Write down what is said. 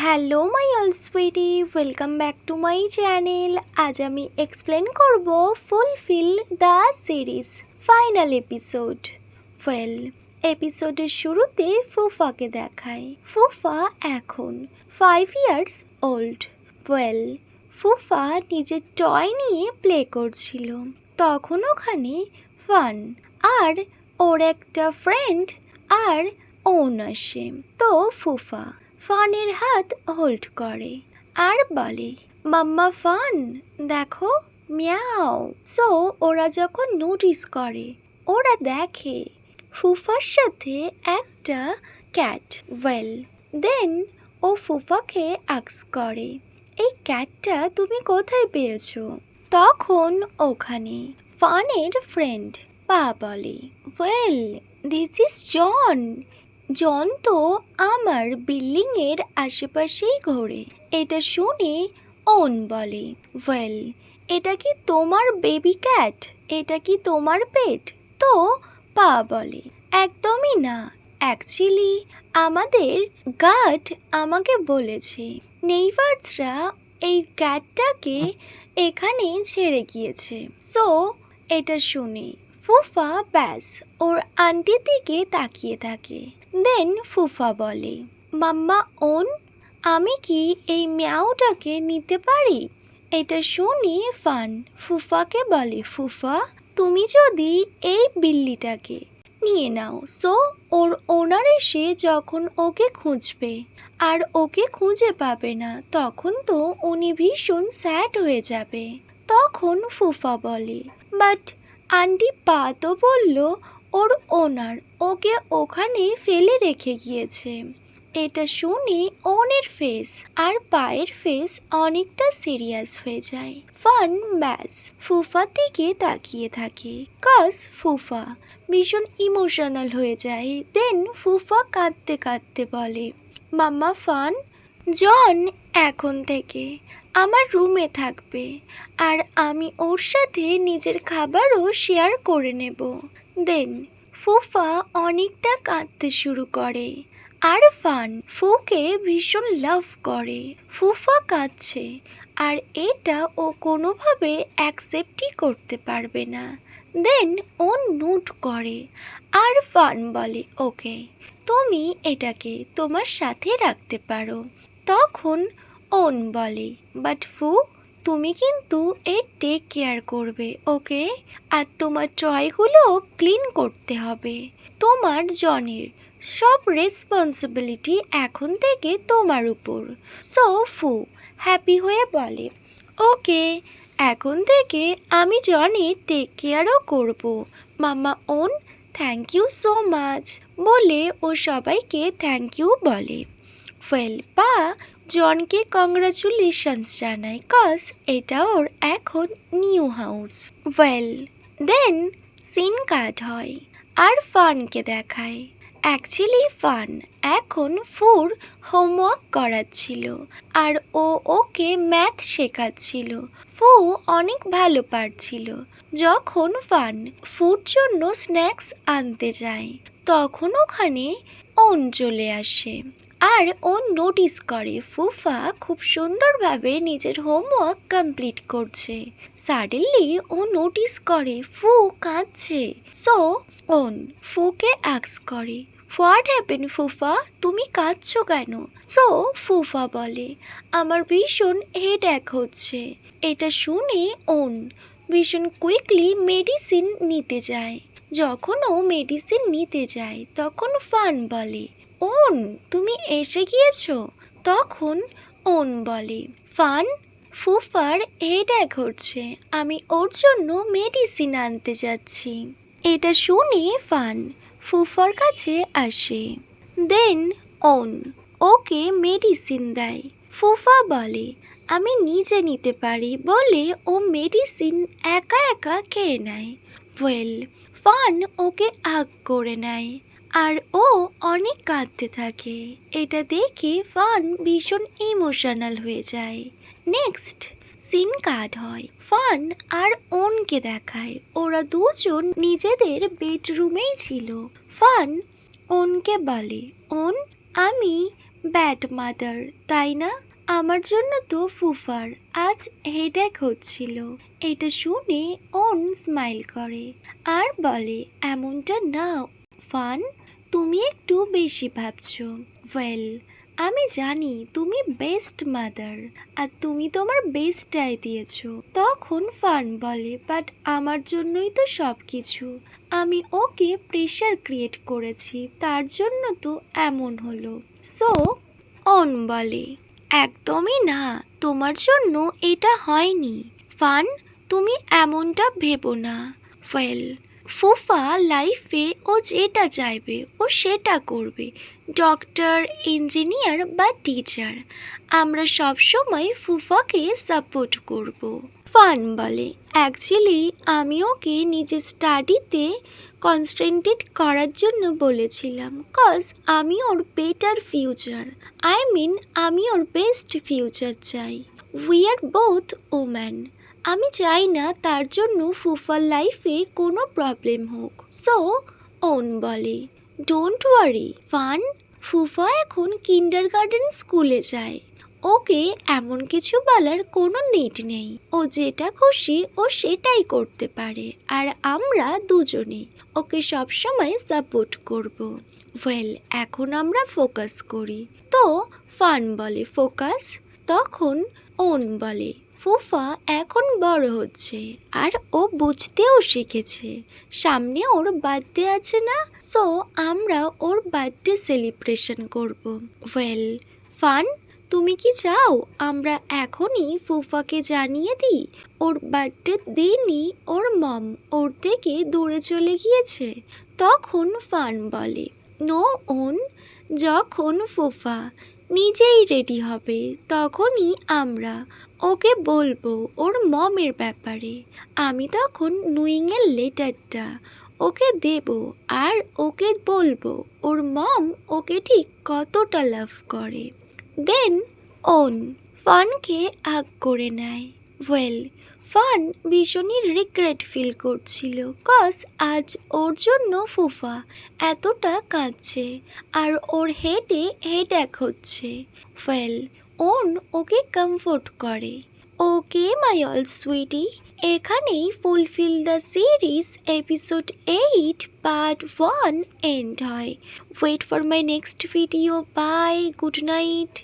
Hello my all sweetie, welcome back to my channel. আজ আমি explain করব fulfil the series final episode. Well, এপিসোডের শুরুতে ফুফাকে দেখায়। ফুফা এখন 5 ইয়ার্স ওল্ড। ওয়েল, ফুফা নিজের টয় নিয়ে প্লে করছিল। তখন ওখানে ফান আর ওর একটা ফ্রেন্ড আর ওন আসে। তো ফুফা ফানের হাত হোল্ড করে আর বলে, মাম্মা ফান দেখো, মিয়াও। সো ওরা যখন নোটিস করে, ওরা দেখে ফুফার সাথে একটা ক্যাট। ওয়েল, দেন ও ফুফাকে আস্ক করে, এই ক্যাটটা তুমি কোথায় পেয়েছো? তখন ওখানে ফানের ফ্রেন্ড পা বলে, ওয়েল, দিস ইজ জন। জন তো আমার বিল্ডিংয়ের আশেপাশেই ঘোরে। এটা শুনে ওন বলে, ওয়েল, এটা কি তোমার বেবি ক্যাট? এটা কি তোমার পেট? তো পা বলে, একদমই না। অ্যাকচুয়ালি আমাদের গার্ড আমাকে বলেছে নেইবার্সরা এই ক্যাটটাকে এখানে ছেড়ে গিয়েছে। সো এটা শুনে ফুফা ব্যাস ওর আন্টির দিকে তাকিয়ে থাকে। দেন ফুফা বলে, মাম্মা ওন, আমি কি এই মিয়াওটাকে নিতে পারি? এটা শুনে ফান ফুফাকে বলে, ফুফা, তুমি যদি এই বিল্লিটাকে নিয়ে নাও, সো ওর ওনার এসে যখন ওকে খুঁজবে আর ওকে খুঁজে পাবে না, তখন তো উনি ভীষণ স্যাড হয়ে যাবে। তখন ফুফা বলে, বাট আন্টি পা তো বলল ওর ওনার ওকে ওখানে ফেলে রেখে গিয়েছে। এটা শুনে ওনের ফেস আর পায়ের ফেস অনেকটা সিরিয়াস হয়ে যায়। ফান ব্যাস ফুফার দিকে তাকিয়ে থাকে, কজ ফুফা ভীষণ ইমোশনাল হয়ে যায়। দেন ফুফা কাঁদতে কাঁদতে বলে, মাম্মা ফান, জন এখন থেকে আমার রুমে থাকবে আর আমি ওর সাথে নিজের খাবারও শেয়ার করে নেব। দেন ফুফা অনেকটা কাঁদতে শুরু করে আর ফান ফুকে ভীষণ লাভ করে। ফুফা কাঁদছে আর এটা ও কোনোভাবে অ্যাকসেপ্টই করতে পারবে না। দেন ও নোট করে আর ফান বলে, ওকে, তুমি এটাকে তোমার সাথে রাখতে পারো। তখন ওন বলে, বাট ফু, তুমি কিন্তু এর টেক কেয়ার করবে, ওকে? আর তোমার টয়গুলো ক্লিন করতে হবে। তোমার জনের সব রেসপন্সিবিলিটি এখন থেকে তোমার উপর। সো ফু হ্যাপি হয়ে বলে, ওকে, এখন থেকে আমি জনের টেক কেয়ারও করব। মাম্মা ওন, থ্যাংক ইউ সো মাচ বলে ও সবাইকে থ্যাংক ইউ বলে। ওয়েল, পা জনকে কংগ্রাচুলেশনস জানায়, কজ এটা ওর এখন নিউ হাউস। ওয়েল, দেন সিন কাট হয় আর ফানকে দেখায়। অ্যাকচুয়ালি ফান এখন ফুর হোমওয়ার্ক করাচ্ছিল আর ও ওকে ম্যাথ শেখাচ্ছিল। ফু অনেক ভালো পারছিল। যখন ফান ফুর জন্য স্ন্যাক্স আনতে যায়, তখন ওখানে ওন চলে আসে আর ও নোটিস করে ফুফা খুব সুন্দরভাবে নিজের হোমওয়ার্ক কমপ্লিট করছে। সাডেনলি ও নোটিস করে ফু কাঁদছে। সো ওন ফুকে আস্ক করে, হোয়াট হ্যাপেন ফুফা, তুমি কাঁদছো কেন? সো ফুফা বলে, আমার ভীষণ হেডএক হচ্ছে। এটা শুনে ওন ভীষণ কুইকলি মেডিসিন নিতে যায়। যখন ও মেডিসিন নিতে যায়, তখন ফান বলে, ওন, তুমি এসে গিয়েছো? তখন ওন বলে, ফান, ফুফার হেডএক হচ্ছে, আমি ওর জন্য মেডিসিন আনতে যাচ্ছি। এটা শুনে ফান ফুফার কাছে আসে। দেন ওন ওকে মেডিসিন দেয়। ফুফা বলে, আমি নিজে নিতে পারি বলে ও মেডিসিন একা একা খেয়ে নেয়। ওয়েল, ফান ওকে হাগ করে নেয় আর ও অনেক কাঁদতে থাকে। এটা দেখে ফান ভীষণ ইমোশনাল হয়ে যায়। নেক্সট সিন কাট হয়, ফান আর ওনকে দেখায়। ওরা দুজন নিজেদের বেডরুমেই ছিল। ফান ওনকে বলে, ওন, আমি ব্যাড মাদার, তাই না? আমার জন্য তো ফুফার আজ হেডেক হচ্ছিল। এটা শুনে অন স্মাইল করে আর বলে, এমনটা না ফান, তুমি একটু বেশি ভাবছো। ওয়েল, আমি জানি তুমি বেস্ট মাদার আর তুমি তোমার বেস্টটাই দিয়েছো। তখন ফান বলে, বাট আমার জন্যই তো সব কিছু। আমি ওকে প্রেশার ক্রিয়েট করেছি, তার জন্য তো এমন হলো। সো অন বলে, একদমই না, তোমার জন্য এটা হয়নি। ফান, তুমি এমনটা ভেবো না। ওয়েল, ফুফা লাইফে ও যেটা চাইবে ও সেটা করবে, ডক্টর, ইঞ্জিনিয়ার বা টিচার। আমরা সব সময় ফুফাকে সাপোর্ট করব। ফান বলে, অ্যাকচুয়ালি আমি ওকে নিজের স্টাডিতে কনসেন্ট্রেট করার জন্য বলেছিলাম, কজ আমি ওর বেটার ফিউচার, আই মিন আমি ওর বেস্ট ফিউচার চাই। We are both woman. আমি চাই না তার জন্য ফুফার লাইফে কোনো প্রবলেম হোক। সো ওন বলে, ডোন্ট ওয়ারি ফান, ফুফা এখন কিন্ডারগার্টেন স্কুলে যায়। ওকে এমন কিছু বলার কোনো নিড নেই। ও যেটা খুশি ও সেটাই করতে পারে আর আমরা দুজনেই ওকে সবসময় সাপোর্ট করব। ওয়েল, এখন আমরা ফোকাস করি। তো ফান বলে, ফোকাস? তখন ওন বলে, ফুফা এখন বড় হচ্ছে আর ও বুঝতেও শিখেছে। সামনে ওর বার্থডে আছে না, সো আমরা ওর বার্থডে সেলিব্রেশন করব। ওয়েল ফান, তুমি কি চাও আমরা এখনই ফুফাকে জানিয়ে দিই ওর বার্থডের দিনই ওর মম ওর থেকে দূরে চলে গিয়েছে? তখন ফান বলে, নো ওন, যখন ফুফা নিজেই রেডি হবে তখনই আমরা ওকে বলবো ওর মমের ব্যাপারে। আমি তখন নুইংয়ের লেটারটা ওকে দেব আর ওকে বলবো ওর মম ওকে ঠিক কতটা লাভ করে। দেন ওন ফানকে হাগ করে নেয়। ওয়েল, ফান ভীষণই রিগ্রেট ফিল করছিল, কজ আজ ওর জন্য ফুফা এতটা কাঁদছে আর ওর হেডেক হচ্ছে। ওয়েল, ওন ওকে কমফোর্ট করে। ওকে মাই অল সুইটি, এখানেই fulfil the series episode 8 part 1 end হয়। Wait for my next video. Bye, good night.